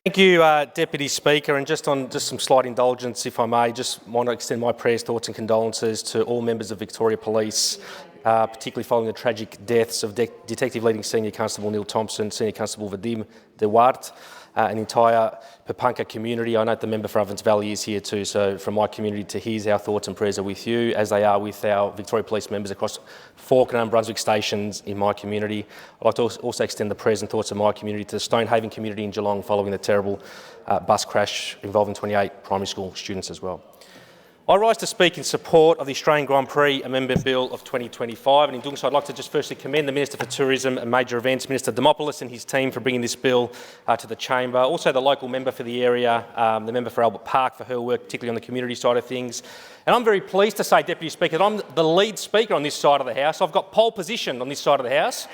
Thank you, Deputy Speaker. And just some slight indulgence, if I may, just want to extend my prayers, thoughts and condolences to all members of Victoria Police, particularly following the tragic deaths of Detective Leading Senior Constable Neil Thompson, Senior Constable Vadim Dewart, and the entire Papunka community. I note the member for Ovens Valley is here too, so from my community to his, our thoughts and prayers are with you, as they are with our Victoria Police members across Fawkner and Brunswick stations in my community. I'd like to also extend the prayers and thoughts of my community to the Stonehaven community in Geelong following the terrible bus crash involving 28 primary school students as well. I rise to speak in support of the Australian Grand Prix Amendment Bill of 2025, and in doing so I'd like to just firstly commend the Minister for Tourism and Major Events, Minister Dimopoulos, and his team for bringing this bill to the chamber. Also the local member for the area, the member for Albert Park, for her work, particularly on the community side of things. And I'm very pleased to say, Deputy Speaker, that I'm the lead speaker on this side of the House. I've got pole position on this side of the House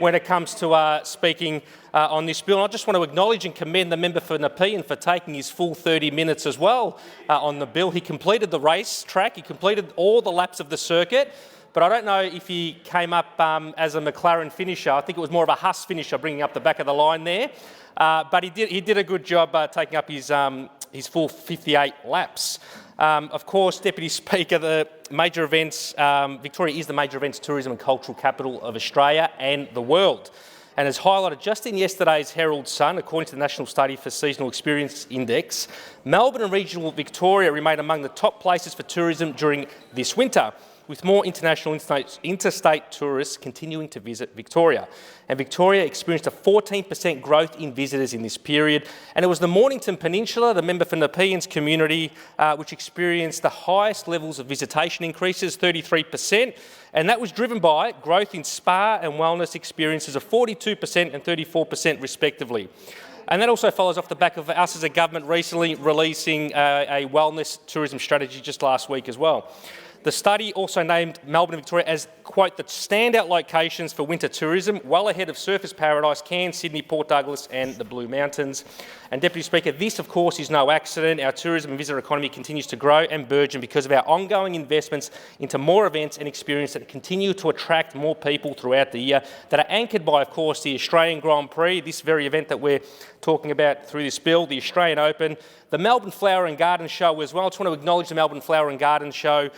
when it comes to speaking on this bill. And I just want to acknowledge and commend the member for Nepean for taking his full 30 minutes as well on the bill. He completed the race track, he completed all the laps of the circuit, but I don't know if he came up as a McLaren finisher. I think it was more of a Huss finisher, bringing up the back of the line there. But he did a good job taking up his full 58 laps. Of course, Deputy Speaker, the major events, Victoria is the major events, tourism and cultural capital of Australia and the world. And as highlighted just in yesterday's Herald Sun, according to the National Study for Seasonal Experience Index, Melbourne and regional Victoria remain among the top places for tourism during this winter, with more international interstate tourists continuing to visit Victoria. And Victoria experienced a 14% growth in visitors in this period. And it was the Mornington Peninsula, the member for Nepean's community, which experienced the highest levels of visitation increases, 33%. And that was driven by growth in spa and wellness experiences of 42% and 34% respectively. And that also follows off the back of us as a government recently releasing a wellness tourism strategy just last week as well. The study also named Melbourne and Victoria as, quote, the standout locations for winter tourism, well ahead of Surfers Paradise, Cairns, Sydney, Port Douglas and the Blue Mountains. And Deputy Speaker, this of course is no accident. Our tourism and visitor economy continues to grow and burgeon because of our ongoing investments into more events and experiences that continue to attract more people throughout the year, that are anchored by, of course, the Australian Grand Prix, this very event that we're talking about through this bill, the Australian Open, the Melbourne Flower and Garden Show as well. I just want to acknowledge the Melbourne Flower and Garden Show,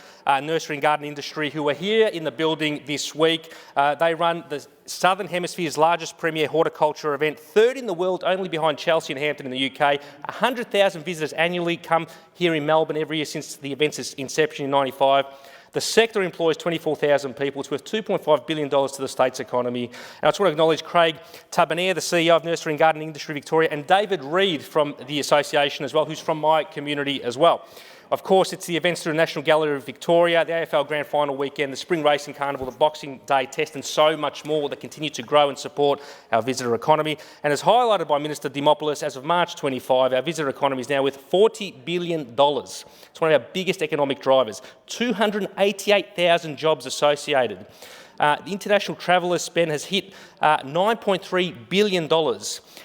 nursery and garden industry, who are here in the building this week. They run the Southern Hemisphere's largest premier horticulture event, third in the world, only behind Chelsea and Hampton in the UK. 100,000 visitors annually come here in Melbourne every year since the event's inception in '95. The sector employs 24,000 people. It's worth $2.5 billion to the state's economy. And I just want to acknowledge Craig Tabernier, the CEO of Nursery and Garden Industry Victoria, and David Reid from the association as well, who's from my community as well. Of course, it's the events through the National Gallery of Victoria, the AFL Grand Final weekend, the Spring Racing Carnival, the Boxing Day Test and so much more that continue to grow and support our visitor economy. And as highlighted by Minister Dimopoulos, as of March 25, our visitor economy is now worth $40 billion. It's one of our biggest economic drivers. 288,000 jobs associated. The international traveller spend has hit $9.3 billion,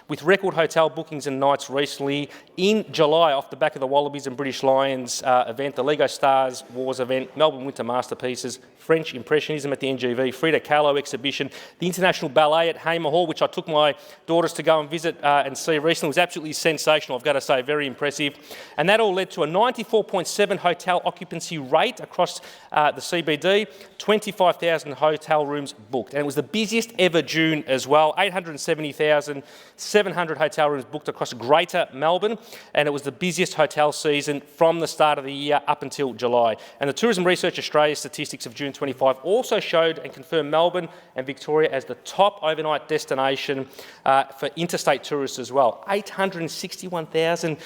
with record hotel bookings and nights recently. In July, off the back of the Wallabies and British Lions event, the Lego Stars Wars event, Melbourne Winter Masterpieces, French Impressionism at the NGV, Frida Kahlo exhibition, the International Ballet at Hamer Hall, which I took my daughters to go and visit and see recently, was absolutely sensational, I've got to say, very impressive. And that all led to a 94.7 hotel occupancy rate across the CBD, 25,000 hotel rooms booked. And it was the busiest ever June as well, 870,700 hotel rooms booked across Greater Melbourne, and it was the busiest hotel season from the start of the year up until July. And the Tourism Research Australia statistics of June 25 also showed and confirmed Melbourne and Victoria as the top overnight destination for interstate tourists as well. 861,000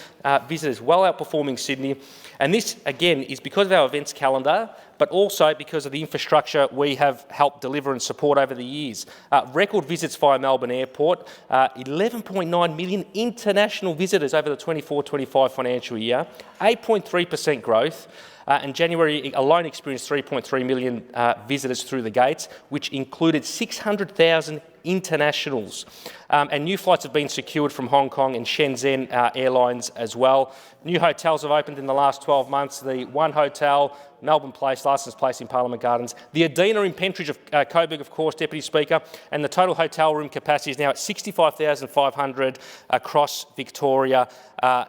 visitors, well outperforming Sydney. And this, again, is because of our events calendar, but also because of the infrastructure we have helped deliver and support over the years. Record visits via Melbourne Airport, 11.9 million international visitors over the 24-25 financial year, 8.3% growth. and January alone experienced 3.3 million visitors through the gates, which included 600,000 internationals. And new flights have been secured from Hong Kong and Shenzhen airlines as well. New hotels have opened in the last 12 months. The One Hotel, Melbourne Place, Licence Place in Parliament Gardens. The Adina in Pentridge of Coburg, of course, Deputy Speaker, and the total hotel room capacity is now at 65,500 across Victoria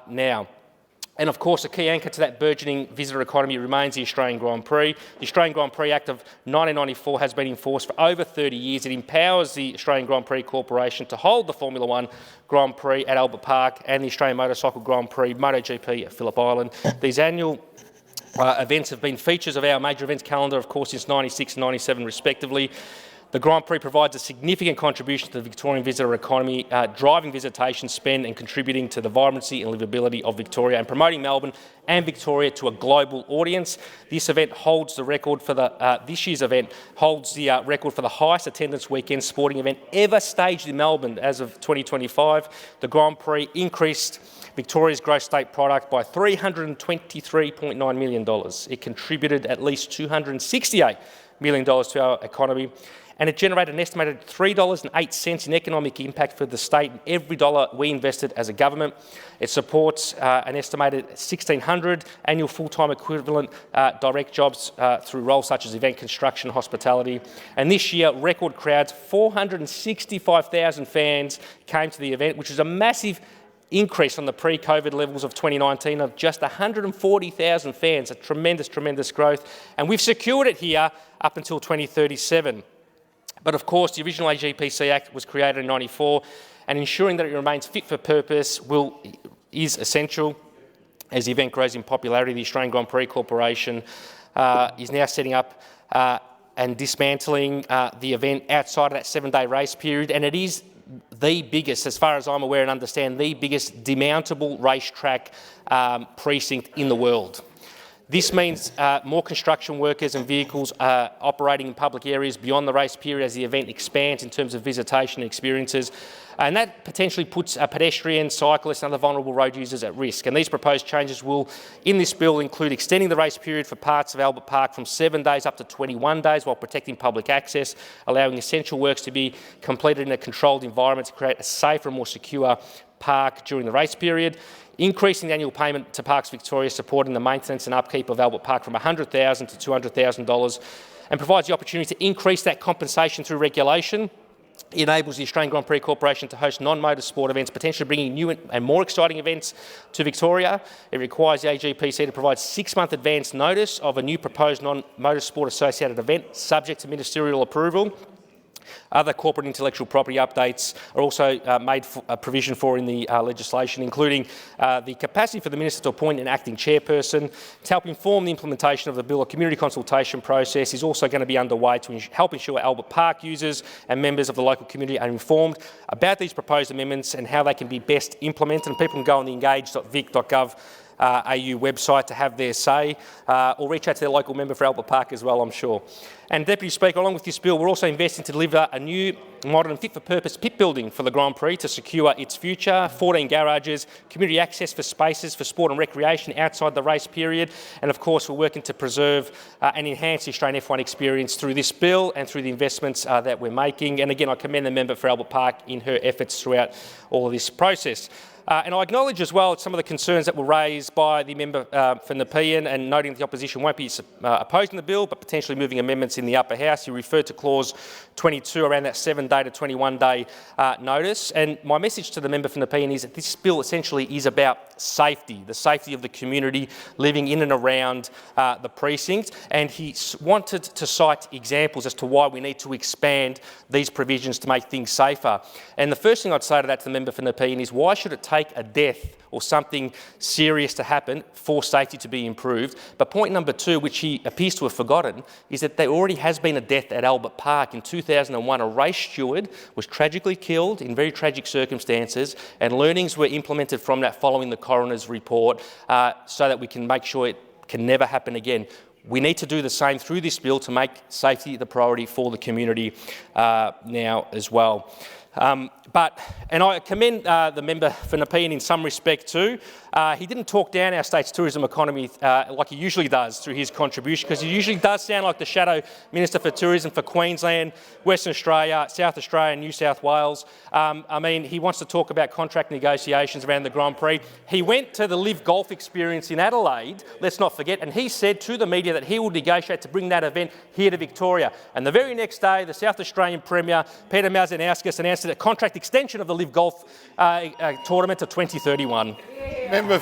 now. And of course, a key anchor to that burgeoning visitor economy remains the Australian Grand Prix. The Australian Grand Prix Act of 1994 has been enforced for over 30 years. It empowers the Australian Grand Prix Corporation to hold the Formula One Grand Prix at Albert Park and the Australian Motorcycle Grand Prix, MotoGP at Phillip Island. These annual events have been features of our major events calendar, of course, since 96 and 97 respectively. The Grand Prix provides a significant contribution to the Victorian visitor economy, driving visitation spend and contributing to the vibrancy and livability of Victoria and promoting Melbourne and Victoria to a global audience. This event holds the record for this year's event holds the record for the highest attendance weekend sporting event ever staged in Melbourne as of 2025. The Grand Prix increased Victoria's gross state product by $323.9 million. It contributed at least $268 million to our economy, and it generated an estimated $3.08 in economic impact for the state in every dollar we invested as a government. It supports an estimated 1,600 annual full-time equivalent direct jobs through roles such as event construction, hospitality. And this year, record crowds, 465,000 fans came to the event, which is a massive increase on the pre-COVID levels of 2019 of just 140,000 fans, a tremendous, tremendous growth. And we've secured it here up until 2037. But of course, the original AGPC Act was created in 94, and ensuring that it remains fit for purpose is essential. As the event grows in popularity, the Australian Grand Prix Corporation is now setting up and dismantling the event outside of that 7-day race period, and it is the biggest, as far as I'm aware and understand, the biggest demountable racetrack precinct in the world. This means more construction workers and vehicles operating in public areas beyond the race period as the event expands in terms of visitation and experiences. And that potentially puts pedestrians, cyclists and other vulnerable road users at risk. And these proposed changes will, in this bill, include extending the race period for parts of Albert Park from 7 days up to 21 days while protecting public access, allowing essential works to be completed in a controlled environment to create a safer and more secure park during the race period, increasing the annual payment to Parks Victoria, supporting the maintenance and upkeep of Albert Park from $100,000 to $200,000, and provides the opportunity to increase that compensation through regulation. It enables the Australian Grand Prix Corporation to host non-motorsport events, potentially bringing new and more exciting events to Victoria. It requires the AGPC to provide 6-month advance notice of a new proposed non-motorsport associated event, subject to ministerial approval. Other corporate intellectual property updates are also made a provision for in the legislation, including the capacity for the Minister to appoint an acting chairperson. To help inform the implementation of the bill, a community consultation process is also going to be underway to help ensure Albert Park users and members of the local community are informed about these proposed amendments and how they can be best implemented. And people can go on the engage.vic.gov AU website to have their say, or reach out to their local member for Albert Park as well, I'm sure. And Deputy Speaker, along with this bill, we're also investing to deliver a new, modern and fit-for-purpose pit building for the Grand Prix to secure its future, 14 garages, community access for spaces for sport and recreation outside the race period, and of course we're working to preserve and enhance the Australian F1 experience through this bill and through the investments that we're making. And again, I commend the member for Albert Park in her efforts throughout all of this process. And I acknowledge as well some of the concerns that were raised by the member for Nepean, and noting that the opposition won't be opposing the bill but potentially moving amendments in the upper house. You referred to clause 22 around that 7-day to 21-day notice. And my message to the member for Nepean is that this bill essentially is about safety, the safety of the community living in and around the precinct. And he wanted to cite examples as to why we need to expand these provisions to make things safer. And the first thing I'd say to that to the member for Nepean is, why should it take a death or something serious to happen for safety to be improved? But point number 2, which he appears to have forgotten, is that there already has been a death at Albert Park. In 2001, a race steward was tragically killed in very tragic circumstances, and learnings were implemented from that following the coroner's report so that we can make sure it can never happen again. We need to do the same through this bill to make safety the priority for the community now as well. And I commend the member for Nepean in some respect too. He didn't talk down our state's tourism economy like he usually does through his contribution, because he usually does sound like the shadow Minister for Tourism for Queensland, Western Australia, South Australia and New South Wales. I mean, he wants to talk about contract negotiations around the Grand Prix. He went to the Live Golf experience in Adelaide, let's not forget, and he said to the media that he will negotiate to bring that event here to Victoria. And the very next day, the South Australian Premier, Peter Malzanauskas, announced a contract extension of the Live Golf tournament to 2031. Member